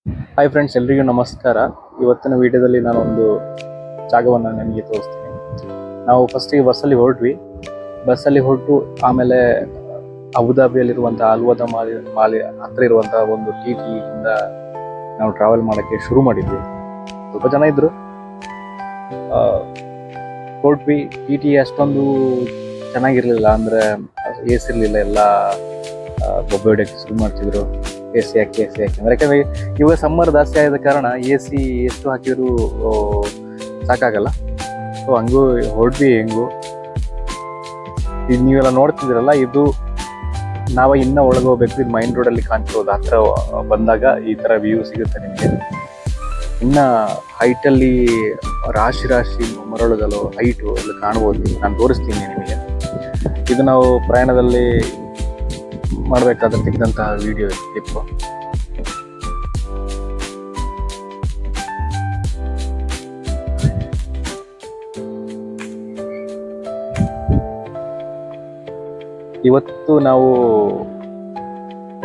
Hi friends, ಎಲ್ರಿಗೂ ನಮಸ್ಕಾರ. ಇವತ್ತಿನ ವಿಡಿಯೋದಲ್ಲಿ ನಾನೊಂದು ಜಾಗವನ್ನು ನಿಮಗೆ ತೋರಿಸ್ತೀನಿ. ನಾವು ಫಸ್ಟಿಗೆ ಬಸ್ಸಲ್ಲಿ ಹೊರಟು ಆಮೇಲೆ ಅಬುದಾಬಿಯಲ್ಲಿರುವಂಥ ಅಲ್ವಾದ ಮಾಲಿ ಹತ್ರ ಇರುವಂಥ ಒಂದು ಟಿಯಿಂದ ನಾವು ಟ್ರಾವೆಲ್ ಮಾಡೋಕ್ಕೆ ಶುರು ಮಾಡಿದ್ವಿ. ಸ್ವಲ್ಪ ಜನ ಇದ್ದರು. ಹೊರಟ್ವಿ. ಟಿ ಅಷ್ಟೊಂದು ಚೆನ್ನಾಗಿರಲಿಲ್ಲ, ಅಂದರೆ AC ಇರಲಿಲ್ಲ. ಎಲ್ಲ ಬೊಬ್ಬೆ ಹೊಡೆಯೋಕ್ಕೆ ಶುರು ಮಾಡ್ತಿದ್ರು. ಎ ಸಿ ಹಾಕಿ ಅಂದರೆ ಯಾಕಂದರೆ ಇವಾಗ ಸಮ್ಮರ್ ಜಾಸ್ತಿ ಆದ ಕಾರಣ AC ಎಷ್ಟು ಹಾಕಿದರೂ ಸಾಕಾಗಲ್ಲ. ಸೊ ಹಂಗೂ ಹೊರಡ್ವಿ. ಹೆಂಗು ಇದು ನೀವೆಲ್ಲ ನೋಡ್ತಿದ್ದೀರಲ್ಲ, ಇದು ನಾವು ಇನ್ನೂ ಒಳಗೆ ಹೋಗ್ಬೇಕು. ಇದು ಮೈನ್ ರೋಡಲ್ಲಿ ಕಾಣ್ತಿರೋದು. ಹತ್ರ ಬಂದಾಗ ಈ ಥರ ವ್ಯೂ ಸಿಗುತ್ತೆ ನಿಮಗೆ. ಇನ್ನು ಹೈಟಲ್ಲಿ ರಾಶಿ ಮರಳುಗಳು ಹೈಟು ಎಲ್ಲ ಕಾಣ್ಬೋದು. ನಾನು ತೋರಿಸ್ತೀನಿ ನಿಮಗೆ. ಇದು ನಾವು ಪ್ರಯಾಣದಲ್ಲಿ ಮಾಡಬೇಕಾದ್ರೆ ತೆಗೆದಂತಹ ವಿಡಿಯೋ ಕ್ಲಿಪ್ಪು. ಇವತ್ತು ನಾವು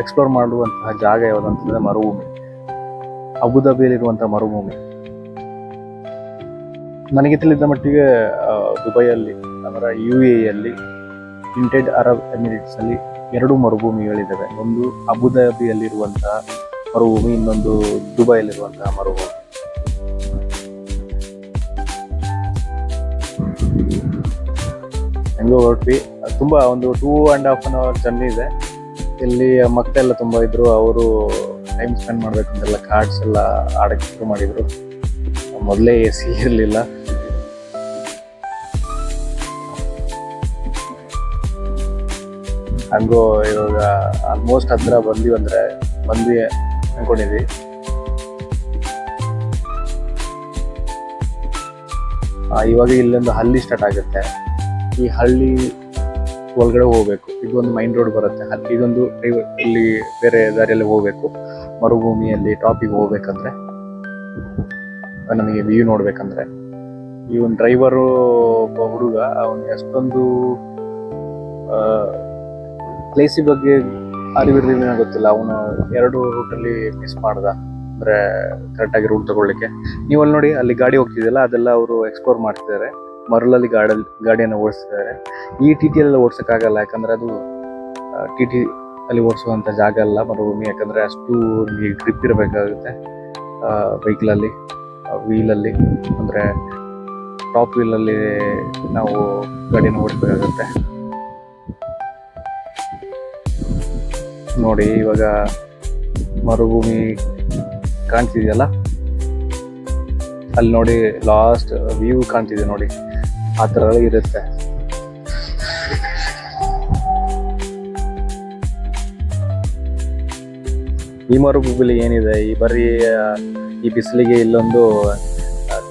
ಎಕ್ಸ್ಪ್ಲೋರ್ ಮಾಡುವಂತಹ ಜಾಗ ಯಾವುದಂತಂದ್ರೆ ಮರುಭೂಮಿ, ಅಬುದಾಬಿಯಲ್ಲಿರುವಂತಹ ಮರುಭೂಮಿ. ನನಗೆ ತಿಳಿದ ಮಟ್ಟಿಗೆ ದುಬೈಯಲ್ಲಿ ಅಂದರೆ UAEಯಲ್ಲಿ, ಯುನೈಟೆಡ್ ಅರಬ್ ಎಮಿರೇಟ್ಸ್ ಅಲ್ಲಿ 2 ಮರುಭೂಮಿಗಳಿದ್ದಾವೆ. ಒಂದು ಅಬುದಾಬಿಯಲ್ಲಿರುವಂತಹ ಮರುಭೂಮಿ, ಇನ್ನೊಂದು ದುಬೈಯಲ್ಲಿರುವಂತಹ ಮರುಭೂಮಿ. ಹೆಂಗೋ ಹೊರಟ್ವಿ. ತುಂಬ ಒಂದು 2.5 hour ಜರ್ನಿ ಇದೆ. ಇಲ್ಲಿ ಮಕ್ಕಳೆಲ್ಲ ತುಂಬ ಇದ್ರು. ಅವರು ಟೈಮ್ ಸ್ಪೆಂಡ್ ಮಾಡ್ಬೇಕಂತೆಲ್ಲ ಕಾರ್ಡ್ಸ್ ಎಲ್ಲ ಆಡಕ್ಕೆ ಶುರು ಮಾಡಿದ್ರು. ಮೊದಲೇ AC ಇರಲಿಲ್ಲ. ಹಂಗೋ ಇವಾಗ ಆಲ್ಮೋಸ್ಟ್ ಹತ್ರ ಬಂದ್ವಿ ಅನ್ಕೊಂಡಿದ್ವಿ. ಇವಾಗ ಇಲ್ಲೊಂದು ಹಳ್ಳಿ ಸ್ಟಾರ್ಟ್ ಆಗುತ್ತೆ. ಈ ಹಳ್ಳಿ ಒಳಗಡೆ ಹೋಗ್ಬೇಕು. ಇದೊಂದು ಮೈನ್ ರೋಡ್ ಬರುತ್ತೆ. ಇದೊಂದು ಇಲ್ಲಿ ಬೇರೆ ದಾರಿಯಲ್ಲಿ ಹೋಗ್ಬೇಕು. ಮರುಭೂಮಿಯಲ್ಲಿ ಟಾಪಿಗೆ ಹೋಗ್ಬೇಕಂದ್ರೆ, ನಮಗೆ ವ್ಯೂ ನೋಡ್ಬೇಕಂದ್ರೆ. ಈ ಒಂದು ಡ್ರೈವರು ಒಬ್ಬ ಹುಡುಗ, ಅವನಿಗೆ ಅಷ್ಟೊಂದು ಪ್ಲೇಸಿ ಬಗ್ಗೆ ಅರಿವಿರಲಿಲ್ಲ, ಗೊತ್ತಿಲ್ಲ. ಅವನು 2 ರೂಟಲ್ಲಿ ಮಿಸ್ ಮಾಡ್ದ, ಅಂದರೆ ಕರೆಕ್ಟಾಗಿ ರೂಟ್ ತಗೊಳ್ಳಿಕ್ಕೆ. ನೀವು ಅಲ್ಲಿ ನೋಡಿ, ಅಲ್ಲಿ ಗಾಡಿ ಹೋಗ್ತಿದೆಯಲ್ಲ, ಅದೆಲ್ಲ ಅವರು ಎಕ್ಸ್ಪ್ಲೋರ್ ಮಾಡ್ತಿದ್ದಾರೆ. ಮರಳಲ್ಲಿ ಗಾಡಿಯನ್ನು ಓಡಿಸ್ತಿದ್ದಾರೆ. ಈ TTಯಲ್ಲೆಲ್ಲ ಓಡಿಸೋಕ್ಕಾಗಲ್ಲ, ಯಾಕಂದರೆ ಅದು TT ಅಲ್ಲಿ ಓಡಿಸುವಂಥ ಜಾಗ ಅಲ್ಲ ಮರುಭೂಮಿ. ಯಾಕಂದರೆ ಅಷ್ಟು ನಿಮಗೆ ಗ್ರಿಪ್ ಇರಬೇಕಾಗುತ್ತೆ ವೆಹಿಕಲಲ್ಲಿ, ವೀಲಲ್ಲಿ, ಅಂದರೆ ಟಾಪ್ ವೀಲಲ್ಲಿ ನಾವು ಗಾಡಿಯನ್ನು ಓಡಿಸ್ಬೇಕಾಗುತ್ತೆ. ನೋಡಿ, ಇವಾಗ ಮರುಭೂಮಿ ಕಾಣ್ತಿದೆಯಲ್ಲ, ಅಲ್ಲಿ ನೋಡಿ ಲಾಸ್ಟ್ ವ್ಯೂ ಕಾಣ್ತಿದೆ ನೋಡಿ. ಆ ಥರ ಇರುತ್ತೆ. ಈ ಮರುಭೂಮಿಲಿ ಏನಿದೆ, ಈ ಬಿಸಿಲಿಗೆ ಇಲ್ಲೊಂದು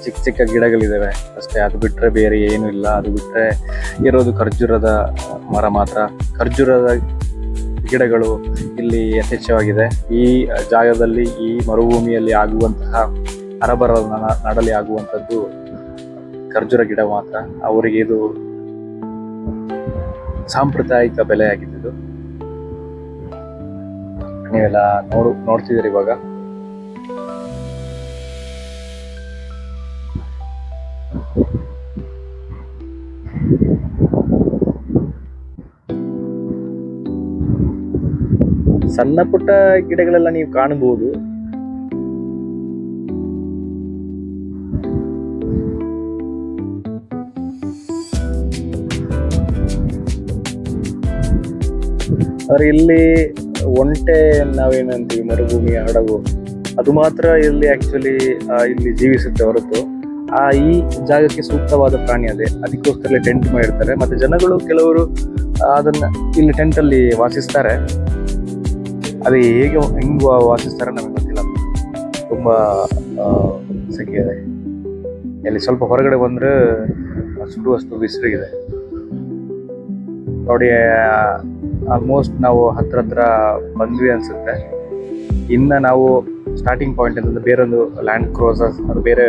ಚಿಕ್ಕ ಗಿಡಗಳಿದ್ದಾವೆ ಅಷ್ಟೇ. ಅದು ಬಿಟ್ಟರೆ ಬೇರೆ ಏನೂ ಇಲ್ಲ. ಅದು ಬಿಟ್ಟರೆ ಇರೋದು ಖರ್ಜೂರದ ಮರ ಮಾತ್ರ. ಖರ್ಜೂರದ ಗಿಡಗಳು ಇಲ್ಲಿ ಯಥೇಚ್ಛವಾಗಿದೆ. ಈ ಜಾಗದಲ್ಲಿ, ಈ ಮರುಭೂಮಿಯಲ್ಲಿ ಆಗುವಂತಹ ಹರಬರದ ನಡಲಿ ಆಗುವಂಥದ್ದು ಖರ್ಜೂರ ಗಿಡ ಮಾತ್ರ. ಅವರಿಗೆ ಇದು ಸಾಂಪ್ರದಾಯಿಕ ಬೆಲೆ ಆಗಿದ್ದು. ನೀವೆಲ್ಲ ನೋಡ್ತಿದ್ದೀರಿ ಇವಾಗ. ಸಣ್ಣ ಪುಟ್ಟ ಗಿಡಗಳೆಲ್ಲ ನೀವು ಕಾಣಬಹುದು. ಆದ್ರೆ ಇಲ್ಲಿ ಒಂಟೆ, ನಾವೇನಂತೀವಿ ಮರುಭೂಮಿಯ ಹಡಗು, ಅದು ಮಾತ್ರ ಇಲ್ಲಿ ಆಕ್ಚುಲಿ ಇಲ್ಲಿ ಜೀವಿಸುತ್ತೆ ಹೊರತು ಈ ಜಾಗಕ್ಕೆ ಸೂಕ್ತವಾದ ಪ್ರಾಣಿ ಅದೇ. ಅದಕ್ಕೋಸ್ಕರ ಟೆಂಟ್ ಮಾಡಿರ್ತಾರೆ. ಮತ್ತೆ ಜನಗಳು ಕೆಲವರು ಅದನ್ನ ಇಲ್ಲಿ ಟೆಂಟ್ ಅಲ್ಲಿ ವಾಸಿಸ್ತಾರೆ. ಅದು ಹೆಂಗ್ ವಾಸಿಸ್ತಾರೆ ನಮಗೆ ಗೊತ್ತಿಲ್ಲ. ತುಂಬಾ ಸೆಕೆ ಇದೆ. ಇಲ್ಲಿ ಸ್ವಲ್ಪ ಹೊರಗಡೆ ಬಂದ್ರೆ ಸುಡುವಷ್ಟು ಬಿಸಿಲಿದೆ ನೋಡಿ. ಆಲ್ಮೋಸ್ಟ್ ನಾವು ಹತ್ರ ಬಂದ್ವಿ ಅನ್ಸುತ್ತೆ. ಇನ್ನು ನಾವು ಸ್ಟಾರ್ಟಿಂಗ್ ಪಾಯಿಂಟ್ ಅಂತಂದ್ರೆ ಬೇರೊಂದು ಲ್ಯಾಂಡ್ ಕ್ರೂಸರ್, ಅದು ಬೇರೆ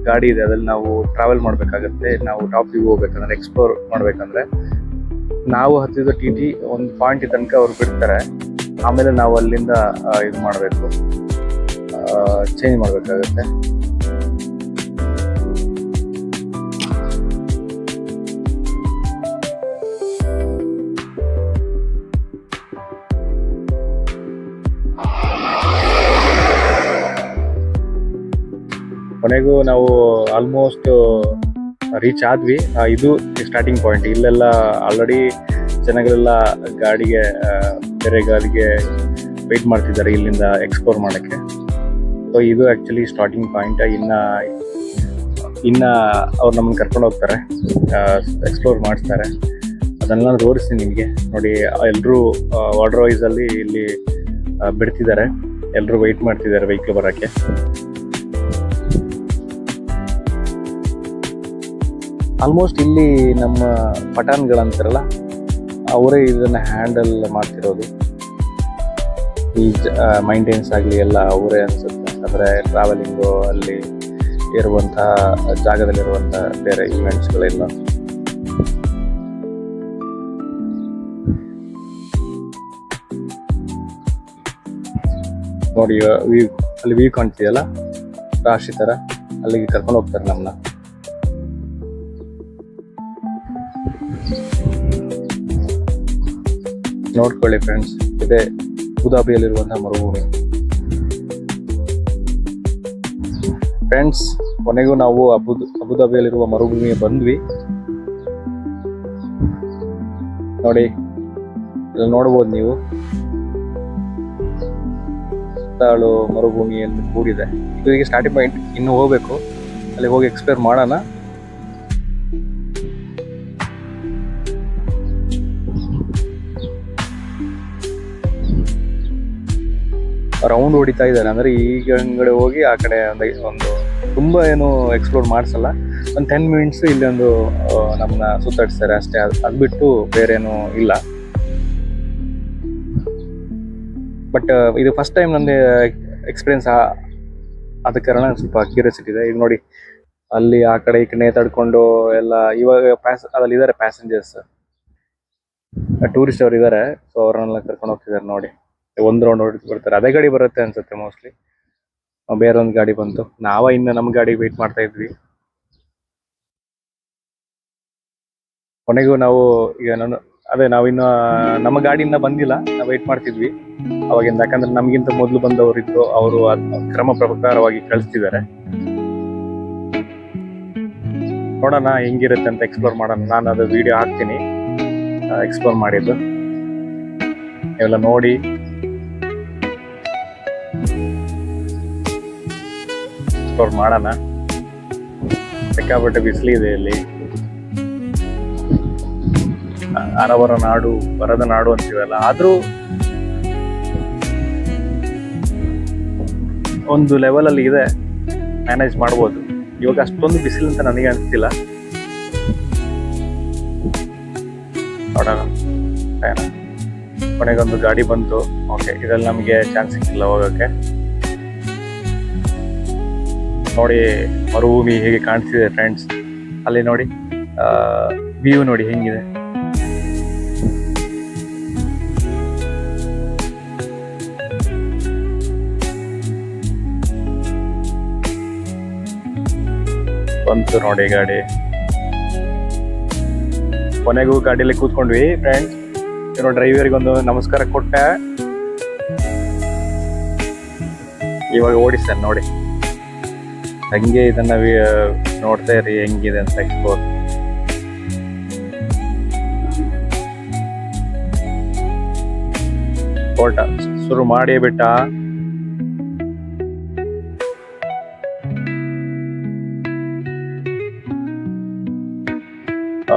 ಗಾಡಿ ಇದೆ. ಅದ್ರಲ್ಲಿ ನಾವು ಟ್ರಾವೆಲ್ ಮಾಡಬೇಕಾಗುತ್ತೆ. ನಾವು ಟಾಪಿಗೆ ಹೋಗ್ಬೇಕಂದ್ರೆ, ಎಕ್ಸ್ಪ್ಲೋರ್ ಮಾಡಬೇಕಂದ್ರೆ, ನಾವು ಹತ್ತಿದ TT ಒಂದು ಪಾಯಿಂಟ್ ತನಕ ಅವ್ರು ಬಿಡ್ತಾರೆ. ಆಮೇಲೆ ನಾವು ಅಲ್ಲಿಂದ ಇದು ಮಾಡಬೇಕು, ಚೇಂಜ್ ಮಾಡಬೇಕಾಗುತ್ತೆ. ಕೊನೆಗೂ ನಾವು ಆಲ್ಮೋಸ್ಟ್ ರೀಚ್ ಆದ್ವಿ. ಇದು ಸ್ಟಾರ್ಟಿಂಗ್ ಪಾಯಿಂಟ್. ಇಲ್ಲೆಲ್ಲ ಆಲ್ರೆಡಿ ಜನಗಳೆಲ್ಲ ಗಾಡಿಗೆ ಬೇರೆ ಗಾಡಿಗೆ ವೆಯ್ಟ್ ಮಾಡ್ತಿದ್ದಾರೆ ಇಲ್ಲಿಂದ ಎಕ್ಸ್ಪ್ಲೋರ್ ಮಾಡೋಕ್ಕೆ. ಸೊ ಇದು ಆ್ಯಕ್ಚುಲಿ ಸ್ಟಾರ್ಟಿಂಗ್ ಪಾಯಿಂಟ್. ಇನ್ನು ಅವ್ರು ನಮ್ಮನ್ನು ಕರ್ಕೊಂಡು ಹೋಗ್ತಾರೆ, ಎಕ್ಸ್ಪ್ಲೋರ್ ಮಾಡಿಸ್ತಾರೆ. ಅದನ್ನೆಲ್ಲ ತೋರಿಸ್ತೀನಿ ನಿಮಗೆ. ನೋಡಿ, ಎಲ್ಲರೂ ವಾರ್ಡರ್ ವೈಸಲ್ಲಿ ಇಲ್ಲಿ ಬಿಡ್ತಿದ್ದಾರೆ. ಎಲ್ಲರೂ ವೆಯ್ಟ್ ಮಾಡ್ತಿದ್ದಾರೆ ವೆಹಿಕಲ್ ಬರೋಕ್ಕೆ. ಆಲ್ಮೋಸ್ಟ್ ಇಲ್ಲಿ ನಮ್ಮ ಪಠಾಣ್ಗಳಂತಾರಲ್ಲ, ಅವರೇ ಇದನ್ನು ಹ್ಯಾಂಡಲ್ ಮಾಡ್ತಿರೋದು. ಈ ಮೈಂಟೆನೆನ್ಸ್ ಆಗಲಿ ಎಲ್ಲ ಅವರೇ ಅನಿಸುತ್ತೆ. ಅಂದರೆ ಟ್ರಾವೆಲಿಂಗು, ಅಲ್ಲಿ ಇರುವಂಥ ಜಾಗದಲ್ಲಿರುವಂಥ ಬೇರೆ ಇವೆಂಟ್ಸ್ಗಳೆಲ್ಲ. ನೋಡಿ, ಅಲ್ಲಿ ವ್ಯೂ ಕಾಣ್ತಿದೆಯಲ್ಲ, ರಾಶಿ ಥರ, ಅಲ್ಲಿಗೆ ಕರ್ಕೊಂಡು ಹೋಗ್ತಾರೆ ನಮ್ಮನ್ನ. ನೋಡ್ಕೊಳ್ಳಿ ಫ್ರೆಂಡ್ಸ್, ಇದೆ ಅಬುದಾಬಿಯಲ್ಲಿರುವಂತಹ ಮರುಭೂಮಿ. ಫ್ರೆಂಡ್ಸ್, ಕೊನೆಗೂ ನಾವು ಅಬುದಾಬಿಯಲ್ಲಿರುವ ಮರುಭೂಮಿಗೆ ಬಂದ್ವಿ. ನೋಡಿ, ಇಲ್ಲಿ ನೋಡ್ಬೋದು ನೀವು, ಸುತ್ತಾಳು ಮರುಭೂಮಿಯಲ್ಲಿ ಕೂಡಿದೆ. ಇದು ಈಗ ಸ್ಟಾರ್ಟಿಂಗ್ ಪಾಯಿಂಟ್. ಇನ್ನು ಹೋಗ್ಬೇಕು, ಅಲ್ಲಿ ಹೋಗಿ ಎಕ್ಸ್ಪ್ಲೋರ್ ಮಾಡೋಣ. ರೌಂಡ್ ಹೊಡಿತಾ ಇದ್ದಾರೆ. ಅಂದರೆ ಈಗ ಕಡೆ ಹೋಗಿ ಆ ಕಡೆ ಒಂದು ತುಂಬ ಏನು ಎಕ್ಸ್ಪ್ಲೋರ್ ಮಾಡಿಸಲ್ಲ. ಒಂದು 10 ಮಿನಿಟ್ಸ್ ಇಲ್ಲಿ ಒಂದು ನಮ್ಮನ್ನ ಸುತ್ತಾಡಿಸ್ತಾರೆ ಅಷ್ಟೇ. ಅದು ಬಿಟ್ಟು ಬೇರೇನು ಇಲ್ಲ. ಬಟ್ ಇದು ಫಸ್ಟ್ ಟೈಮ್ ನನಗೆ ಎಕ್ಸ್ಪೀರಿಯನ್ಸ್ ಆದ ಕಾರಣ ಸ್ವಲ್ಪ ಕ್ಯೂರಿಯಾಸಿಟಿ ಇದೆ. ಈಗ ನೋಡಿ, ಅಲ್ಲಿ ಆ ಕಡೆ ಈ ಕಡೆ ನೇತಾಡ್ಕೊಂಡು ಎಲ್ಲ. ಇವಾಗ ಅದ್ರಲ್ಲಿ ಇದ್ದಾರೆ ಪ್ಯಾಸೆಂಜರ್ಸ್, ಟೂರಿಸ್ಟ್ ಅವ್ರು ಇದ್ದಾರೆ. ಸೊ ಅವ್ರನ್ನೆಲ್ಲ ಕರ್ಕೊಂಡು ಹೋಗ್ತಿದ್ದಾರೆ. ನೋಡಿ, ಒಂದು ರೌಂಡ್ ಹೊಡಿತು ಬರ್ತಾರೆ. ಅದೇ ಗಾಡಿ ಬರುತ್ತೆ ಅನ್ಸುತ್ತೆ ಮೋಸ್ಟ್ಲಿ. ಬೇರೊಂದು ಗಾಡಿ ಬಂತು. ಇನ್ನು ನಮ್ಮ ಗಾಡಿ ವೆಯ್ಟ್ ಮಾಡ್ತಾ ಇದ್ವಿ. ಕೊನೆಗೂ ನಾವು ಈಗ ನಾವಿನ್ನು ನಮ್ಮ ಗಾಡಿಯಿಂದ ಬಂದಿಲ್ಲ, ನಾವು ವೆಯ್ಟ್ ಮಾಡ್ತಿದ್ವಿ ಅವಾಗಿಂದ. ಯಾಕಂದ್ರೆ ನಮಗಿಂತ ಮೊದಲು ಬಂದವರು ಇದ್ರು, ಅವರು ಕ್ರಮ ಪ್ರಕಾರವಾಗಿ ಕಳಿಸ್ತಿದ್ದಾರೆ. ನೋಡೋಣ ಹೆಂಗಿರುತ್ತೆ ಅಂತ, ಎಕ್ಸ್ಪ್ಲೋರ್ ಮಾಡೋಣ. ನಾನು ಅದು ವಿಡಿಯೋ ಹಾಕ್ತೀನಿ, ಎಕ್ಸ್ಪ್ಲೋರ್ ಮಾಡಿದ್ದು ಎಲ್ಲ ನೋಡಿ. ಎಕ್ಸ್ಪ್ಲೋರ್ ಮಾಡೋಣ. ಸಿಕ್ಕಾಪಟ್ಟೆ ಬಿಸಿಲಿದೆ ಇಲ್ಲಿ. ಅರವರ ನಾಡು, ಬರದ ನಾಡು ಅಂತೀವಲ್ಲ, ಆದ್ರೂ ಒಂದು ಲೆವೆಲ್ ಅಲ್ಲಿ ಇದೆ, ಮ್ಯಾನೇಜ್ ಮಾಡ್ಬೋದು. ಇವಾಗ ಅಷ್ಟೊಂದು ಬಿಸಿಲು ಅಂತ ನನಗೆ ಅನಿಸ್ತಿಲ್ಲ. ನೋಡೋಣ. ಕೊನೆಗೊಂದು ಗಾಡಿ ಬಂತು. ಓಕೆ, ಇದ್ರಲ್ಲಿ ನಮಗೆ ಚಾನ್ಸ್ ಸಿಕ್ಕಿಲ್ಲ ಹೋಗೋಕ್ಕೆ. ನೋಡಿ, ಮರುಭೂಮಿ ಹೇಗೆ ಕಾಣಿಸ್ತಿದೆ ಫ್ರೆಂಡ್ಸ್. ಅಲ್ಲಿ ನೋಡಿ, ವ್ಯೂ ನೋಡಿ ಹೆಂಗಿದೆ. ಬಂತು ನೋಡಿ ಗಾಡಿ. ಕೊನೆಗೂ ಗಾಡಿಯಲ್ಲಿ ಕೂತ್ಕೊಂಡ್ವಿ ಫ್ರೆಂಡ್ಸ್. ಏನೋ ಡ್ರೈವರ್ಗೆ ಒಂದು ನಮಸ್ಕಾರ ಕೊಟ್ಟೆ. ಇವಾಗ ಓಡಿಸ್ತಾನೆ ನೋಡಿ. ಹಂಗೆ ಇದನ್ನ ನೋಡ್ತಾ ಇರಿ ಹೆಂಗಿದೆ ಅಂತ ಎಕ್ಸ್ಪ್ಲೋರ್. ಓಟ ಶುರು ಮಾಡಿ ಬಿಟ್ಟ.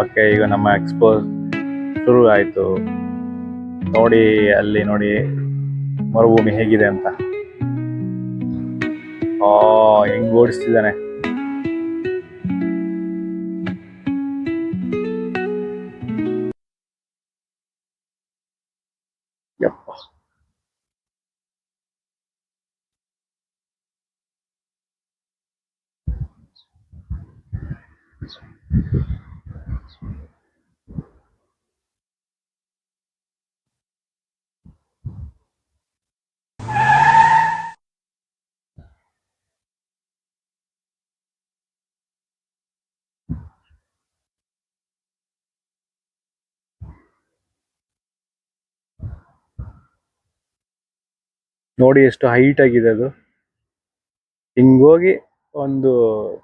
ಓಕೆ, ಈಗ ನಮ್ಮ ಎಕ್ಸ್ಪೋಸ್ ಶುರು ಆಯ್ತು. ನೋಡಿ, ಅಲ್ಲಿ ನೋಡಿ ಮರುಭೂಮಿ ಹೇಗಿದೆ ಅಂತ. ಹೆಂಗ್ ಓಡಿಸ್ತಿದ್ದಾನೆ. ಯಪ್ಪ, ನೋಡಿ ಎಷ್ಟು ಹೈಟ್ ಆಗಿದೆ ಅದು. ಹಿಂಗೋಗಿ ಒಂದು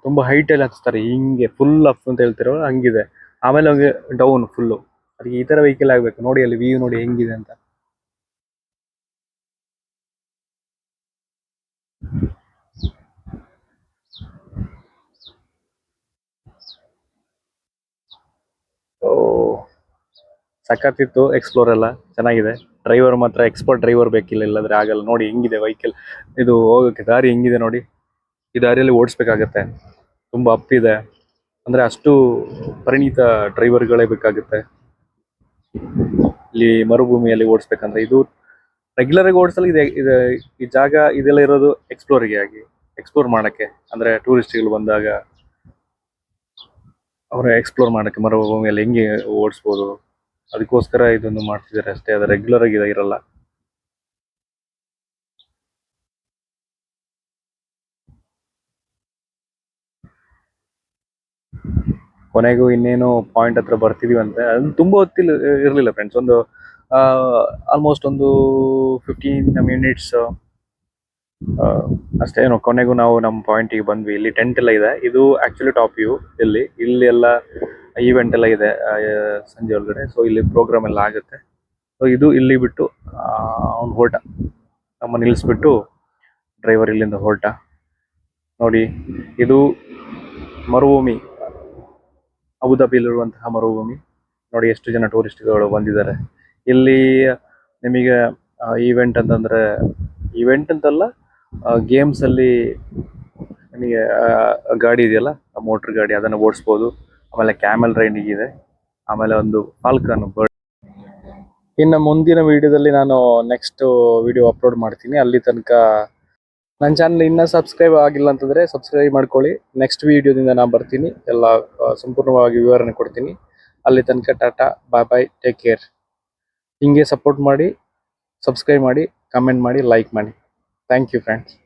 ತುಂಬಾ ಹೈಟ್ ಅಲ್ಲಿ ಹಚ್ತಾರೆ, ಹಿಂಗೆ ಫುಲ್ ಅಪ್ ಅಂತ ಹೇಳ್ತಿರೋ ಹಂಗಿದೆ. ಆಮೇಲೆ ಹೋಗಿ ಡೌನ್ ಫುಲ್ಲು. ಅದಕ್ಕೆ ಈ ತರ ವೆಹಿಕಲ್ ಆಗ್ಬೇಕು. ನೋಡಿ ಅಲ್ಲಿ ವ್ಯೂ ನೋಡಿ ಹೆಂಗಿದೆ ಅಂತ. ಓ, ಸಖತ್ತಿತ್ತು. ಎಕ್ಸ್ಪ್ಲೋರ್ ಎಲ್ಲ ಚೆನ್ನಾಗಿದೆ. ಡ್ರೈವರ್ ಮಾತ್ರ ಎಕ್ಸ್ಪರ್ಟ್ ಡ್ರೈವರ್ ಬೇಕಿಲ್ಲ, ಇಲ್ಲದ್ರೆ ಆಗಲ್ಲ. ನೋಡಿ ಹೆಂಗಿದೆ ವೆಹಿಕಲ್, ಇದು ಹೋಗೋಕೆ ದಾರಿ ಹೆಂಗಿದೆ ನೋಡಿ. ಈ ದಾರಿಯಲ್ಲಿ ಓಡಿಸ್ಬೇಕಾಗತ್ತೆ. ತುಂಬಾ ಅಪ್ ಇದೆ, ಅಂದ್ರೆ ಅಷ್ಟು ಪರಿಣಿತ ಡ್ರೈವರ್ಗಳೇ ಬೇಕಾಗುತ್ತೆ ಇಲ್ಲಿ ಮರುಭೂಮಿಯಲ್ಲಿ ಓಡಿಸ್ಬೇಕಂದ್ರೆ. ಇದು ರೆಗ್ಯುಲರ್ ಆಗಿ ಓಡಿಸಲು ಇದೆ. ಈ ಜಾಗ ಇದೆಲ್ಲ ಇರೋದು ಎಕ್ಸ್ಪ್ಲೋರಿಗೆ ಆಗಿ, ಎಕ್ಸ್ಪ್ಲೋರ್ ಮಾಡಕ್ಕೆ, ಅಂದ್ರೆ ಟೂರಿಸ್ಟ್ಗಳು ಬಂದಾಗ ಅವ್ರ ಎಕ್ಸ್ಪ್ಲೋರ್ ಮಾಡಕ್ಕೆ ಮರುಭೂಮಿಯಲ್ಲಿ ಹೆಂಗೆ ಓಡಿಸ್ಬೋದು ಅದಕ್ಕೋಸ್ಕರ ಇದನ್ನು ಮಾಡ್ತಿದ್ದಾರೆ ಅಷ್ಟೇ. ಅದು ರೆಗ್ಯುಲರ್ ಆಗಿ ಇರಲ್ಲ. ಕೊನೆಗೂ ಇನ್ನೇನು ಪಾಯಿಂಟ್ ಹತ್ರ ಬರ್ತಿದೀವಂತೆ. ಅದು ತುಂಬಾ ಹೊತ್ತಿಲ್ಲ ಇರಲಿಲ್ಲ ಫ್ರೆಂಡ್ಸ್, ಒಂದು ಆಲ್ಮೋಸ್ಟ್ ಒಂದು 15 ಮಿನಿಟ್ಸ್ ಅಷ್ಟೇನು. ಕೊನೆಗೂ ನಾವು ನಮ್ಮ ಪಾಯಿಂಟಿಗೆ ಬಂದ್ವಿ. ಇಲ್ಲಿ ಟೆಂಟ್ ಎಲ್ಲ ಇದೆ. ಇದು ಆಕ್ಚುಲಿ ಟಾಪ್ ವ್ಯೂ. ಇಲ್ಲಿ ಎಲ್ಲ ಈವೆಂಟ್ ಎಲ್ಲ ಇದೆ ಸಂಜೆ ಒಳಗಡೆ. ಸೊ ಇಲ್ಲಿ ಪ್ರೋಗ್ರಾಮ್ ಎಲ್ಲ ಆಗುತ್ತೆ. ಸೊ ಇದು ಇಲ್ಲಿ ಬಿಟ್ಟು ಅವ್ನು ಹೊರಟ, ನಮ್ಮ ನಿಲ್ಲಿಸ್ಬಿಟ್ಟು ಡ್ರೈವರ್ ಇಲ್ಲಿಂದ ಹೊರಟ. ನೋಡಿ, ಇದು ಮರುಭೂಮಿ, ಅಬುದಾಬಿಲಿರುವಂತಹ ಮರುಭೂಮಿ. ನೋಡಿ ಎಷ್ಟು ಜನ ಟೂರಿಸ್ಟ್ಗಳು ಬಂದಿದ್ದಾರೆ ಇಲ್ಲಿ. ನಿಮಗೆ ಈವೆಂಟ್ ಅಂತಂದ್ರೆ, ಈವೆಂಟ್ ಅಂತಲ್ಲ, ಗೇಮ್ಸ್ ಅಲ್ಲಿ ನಿಮಗೆ ಗಾಡಿ ಇದೆಯಲ್ಲ, ಮೋಟರ್ ಗಾಡಿ, ಅದನ್ನು ಓಡಿಸ್ಬೋದು. ಆಮೇಲೆ ಕ್ಯಾಮೆಲ್ ರೈಡಿಂಗ್ ಇದೆ. ಆಮೇಲೆ ಒಂದು ಫಾಲ್ಕನ್ ಬರ್ಡ್. ಇನ್ನು ಮುಂದಿನ ವಿಡಿಯೋದಲ್ಲಿ ನಾನು ನೆಕ್ಸ್ಟ್ ವಿಡಿಯೋ ಅಪ್ಲೋಡ್ ಮಾಡ್ತೀನಿ. ಅಲ್ಲಿ ತನಕ ನನ್ನ ಚಾನಲ್ ಇನ್ನೂ ಸಬ್ಸ್ಕ್ರೈಬ್ ಆಗಿಲ್ಲ ಅಂತಂದರೆ ಸಬ್ಸ್ಕ್ರೈಬ್ ಮಾಡ್ಕೊಳ್ಳಿ. ನೆಕ್ಸ್ಟ್ ವಿಡಿಯೋದಿಂದ ನಾನು ಬರ್ತೀನಿ, ಎಲ್ಲ ಸಂಪೂರ್ಣವಾಗಿ ವಿವರಣೆ ಕೊಡ್ತೀನಿ. ಅಲ್ಲಿ ತನಕ ಟಾಟಾ, ಬಾಯ್ ಬಾಯ್, ಟೇಕ್ ಕೇರ್. ಹಿಂಗೆ ಸಪೋರ್ಟ್ ಮಾಡಿ, ಸಬ್ಸ್ಕ್ರೈಬ್ ಮಾಡಿ, ಕಮೆಂಟ್ ಮಾಡಿ, ಲೈಕ್ ಮಾಡಿ. Thank you friends.